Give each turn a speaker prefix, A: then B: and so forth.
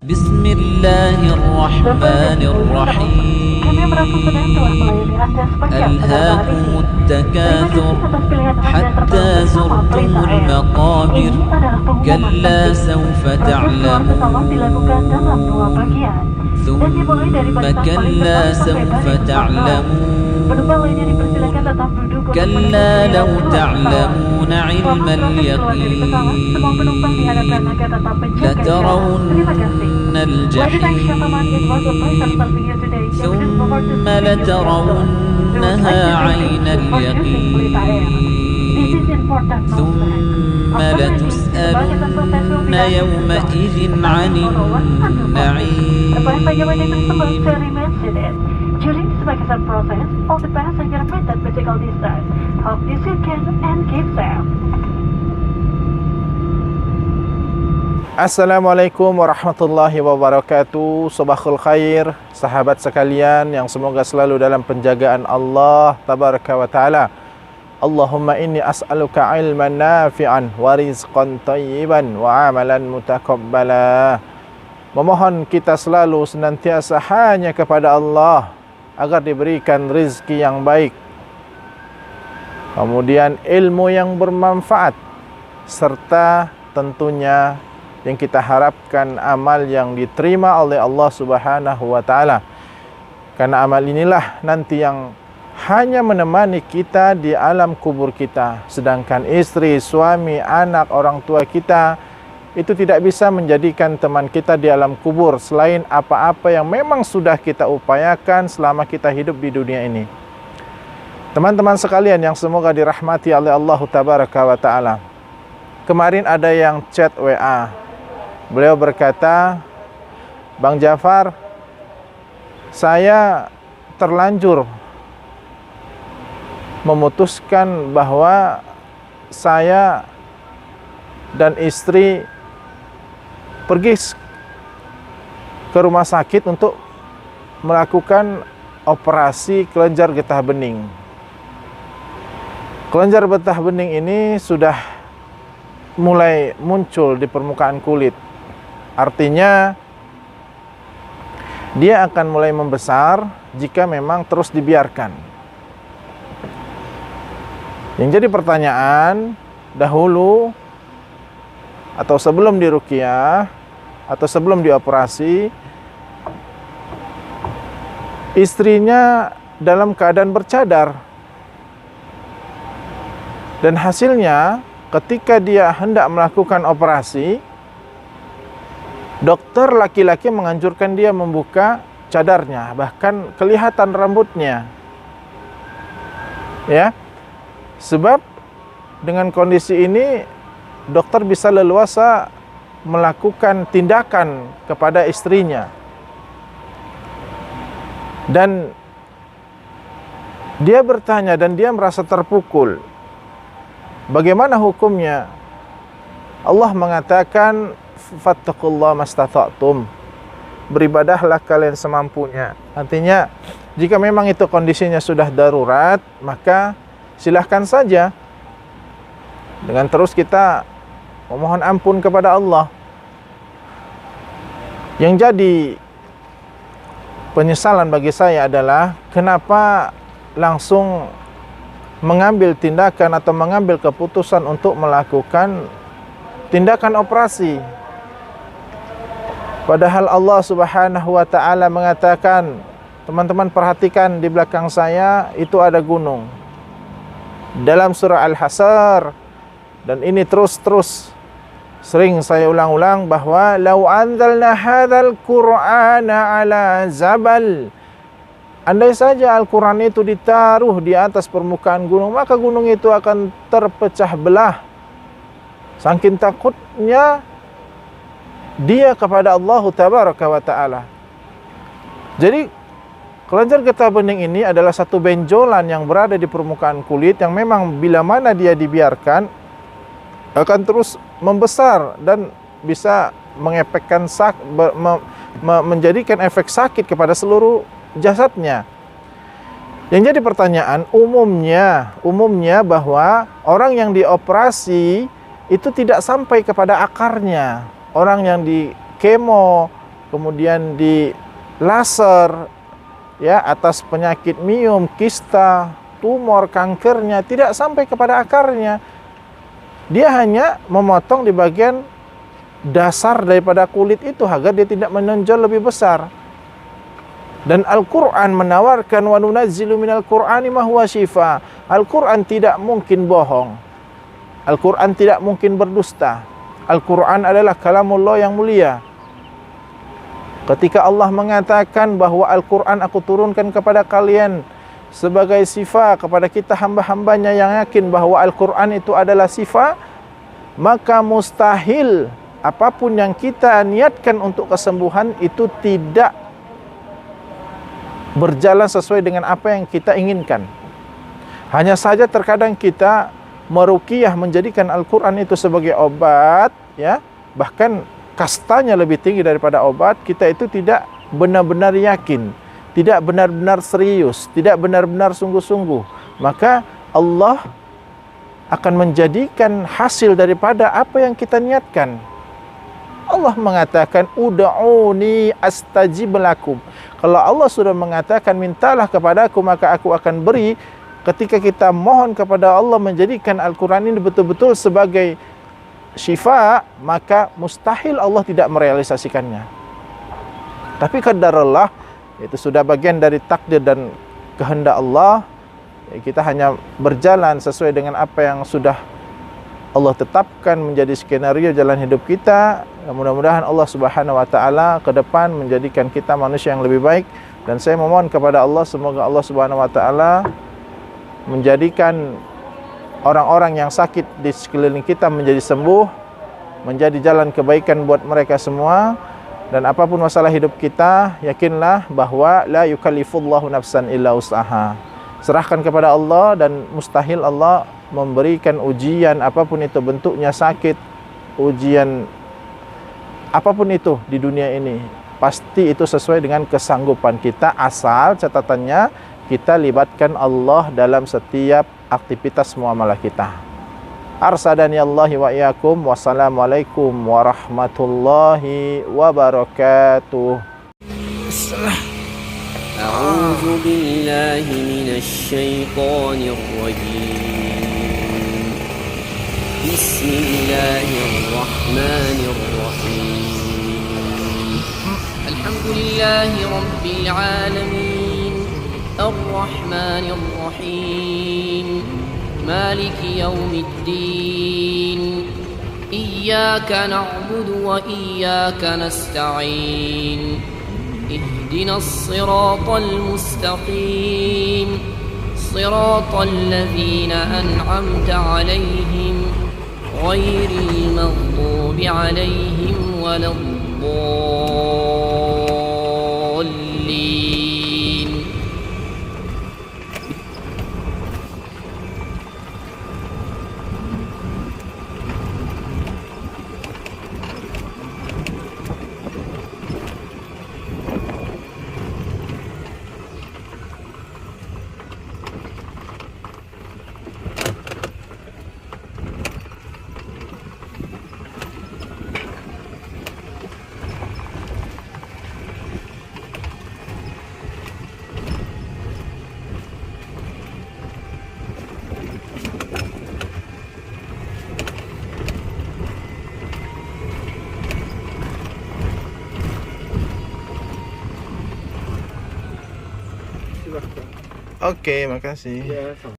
A: Bismillahirrahmanirrahim. Alhaakumut takatsur hatta zurtumul maqabir. Kalla sawfa ta'lamun. Thumma kalla sawfa ta'lamun. Kalla law ta'lamuna 'ilmal yaqin latarawunnal jahim thumma latarawunnaha 'aynal yaqin thumma latus'alunna yawma idzin 'anil na'im.
B: During this vacation process, all the passengers maintain physical distance. Hope this you can and keep safe.
C: Assalamualaikum warahmatullahi wabarakatuh. Sabahul khair, sahabat sekalian yang semoga selalu dalam penjagaan Allah tabaraka wa taala. Allahumma inni as'aluka ilman nafi'an wa rizqan thayyiban wa amalan mutaqabbala. Memohon kita selalu senantiasa hanya kepada Allah agar diberikan rizki yang baik, kemudian ilmu yang bermanfaat, serta tentunya yang kita harapkan amal yang diterima oleh Allah Subhanahu wa taala. Karena amal inilah nanti yang hanya menemani kita di alam kubur kita, sedangkan istri, suami, anak, orang tua kita itu tidak bisa menjadikan teman kita di alam kubur selain apa-apa yang memang sudah kita upayakan selama kita hidup di dunia ini. Teman-teman sekalian yang semoga dirahmati oleh Allah tabaraka wa taala. Kemarin ada yang chat WA. Beliau berkata, "Bang Jafar, saya terlanjur memutuskan bahwa saya dan istri pergi ke rumah sakit untuk melakukan operasi kelenjar getah bening. Kelenjar getah bening ini sudah mulai muncul di permukaan kulit. Artinya dia akan mulai membesar jika memang terus dibiarkan. Yang jadi pertanyaan, dahulu atau sebelum diruqyah atau sebelum dioperasi, istrinya dalam keadaan bercadar, dan hasilnya ketika dia hendak melakukan operasi, dokter laki-laki menganjurkan dia membuka cadarnya, bahkan kelihatan rambutnya, ya, sebab dengan kondisi ini dokter bisa leluasa melakukan tindakan kepada istrinya. Dan dia bertanya dan dia merasa terpukul. Bagaimana hukumnya? Allah mengatakan, fattaqullaha mastata'tum. Beribadahlah kalian semampunya. Artinya, jika memang itu kondisinya sudah darurat, maka silahkan saja. Dengan terus kita memohon ampun kepada Allah. Yang jadi penyesalan bagi saya adalah kenapa langsung mengambil tindakan atau mengambil keputusan untuk melakukan tindakan operasi. Padahal Allah Subhanahu wa taala mengatakan, teman-teman perhatikan di belakang saya itu ada gunung. Dalam surah Al-Hasr, dan ini terus sering saya ulang-ulang bahwa lau anzalna hadzal qur'ana ala zabal, andai saja Al-Quran itu ditaruh di atas permukaan gunung, maka gunung itu akan terpecah belah. Saking takutnya dia kepada Allah tabaraka wa taala. Jadi kelenjar getah bening ini adalah satu benjolan yang berada di permukaan kulit yang memang bila mana dia dibiarkan akan terus membesar dan bisa mengefekkan menjadikan efek sakit kepada seluruh jasadnya. Yang jadi pertanyaan, umumnya bahwa orang yang dioperasi itu tidak sampai kepada akarnya. Orang yang di kemo kemudian di laser ya atas penyakit miom, kista, tumor, kankernya, tidak sampai kepada akarnya. Dia hanya memotong di bagian dasar daripada kulit itu agar dia tidak menonjol lebih besar. Dan Al-Quran menawarkan wa nunazzilu minal Qur'ani ma huwa syifa. Al-Quran tidak mungkin bohong. Al-Quran tidak mungkin berdusta. Al-Quran adalah kalamullah yang mulia. Ketika Allah mengatakan bahwa Al-Quran aku turunkan kepada kalian sebagai sifat kepada kita hamba-hambanya yang yakin bahwa Al-Quran itu adalah sifat, maka mustahil apapun yang kita niatkan untuk kesembuhan itu tidak berjalan sesuai dengan apa yang kita inginkan. Hanya saja terkadang kita meruqyah menjadikan Al-Quran itu sebagai obat, ya, bahkan kastanya lebih tinggi daripada obat. Kita itu tidak benar-benar yakin, tidak benar-benar serius, tidak benar-benar sungguh-sungguh. Maka Allah akan menjadikan hasil daripada apa yang kita niatkan. Allah mengatakan ud'uni astajib lakum. Kalau Allah sudah mengatakan mintalah kepadaku maka aku akan beri, ketika kita mohon kepada Allah menjadikan Al-Quran ini betul-betul sebagai syifa, maka mustahil Allah tidak merealisasikannya. Tapi qadarullah, itu sudah bagian dari takdir dan kehendak Allah. Kita hanya berjalan sesuai dengan apa yang sudah Allah tetapkan menjadi skenario jalan hidup kita. Mudah-mudahan Allah Subhanahu wa taala ke depan menjadikan kita manusia yang lebih baik, dan saya memohon kepada Allah semoga Allah Subhanahu wa taala menjadikan orang-orang yang sakit di sekeliling kita menjadi sembuh, menjadi jalan kebaikan buat mereka semua. Dan apapun masalah hidup kita, yakinlah bahwa la yukallifullahu nafsan illa wus'aha. Serahkan kepada Allah, dan mustahil Allah memberikan ujian apapun itu bentuknya, sakit, ujian apapun itu di dunia ini, pasti itu sesuai dengan kesanggupan kita, asal catatannya kita libatkan Allah dalam setiap aktivitas muamalah kita. Arsadani Allah wa iyyakum. Wassalamualaikum warahmatullahi wabarakatuh.
D: A'udzu billahi minasy syaithanir rajim. Bismillahirrahmanirrahim. Alhamdulillahi rabbil alamin. Ar-Rahmanir Rahim. Maliki yaumiddin. Iyyaka na'budu wa iyyaka nasta'in. Ihdinas siratal mustaqim. Siratal ladzina an'amta 'alaihim ghairil maghdubi 'alaihim waladdallin.
C: Oke, makasih.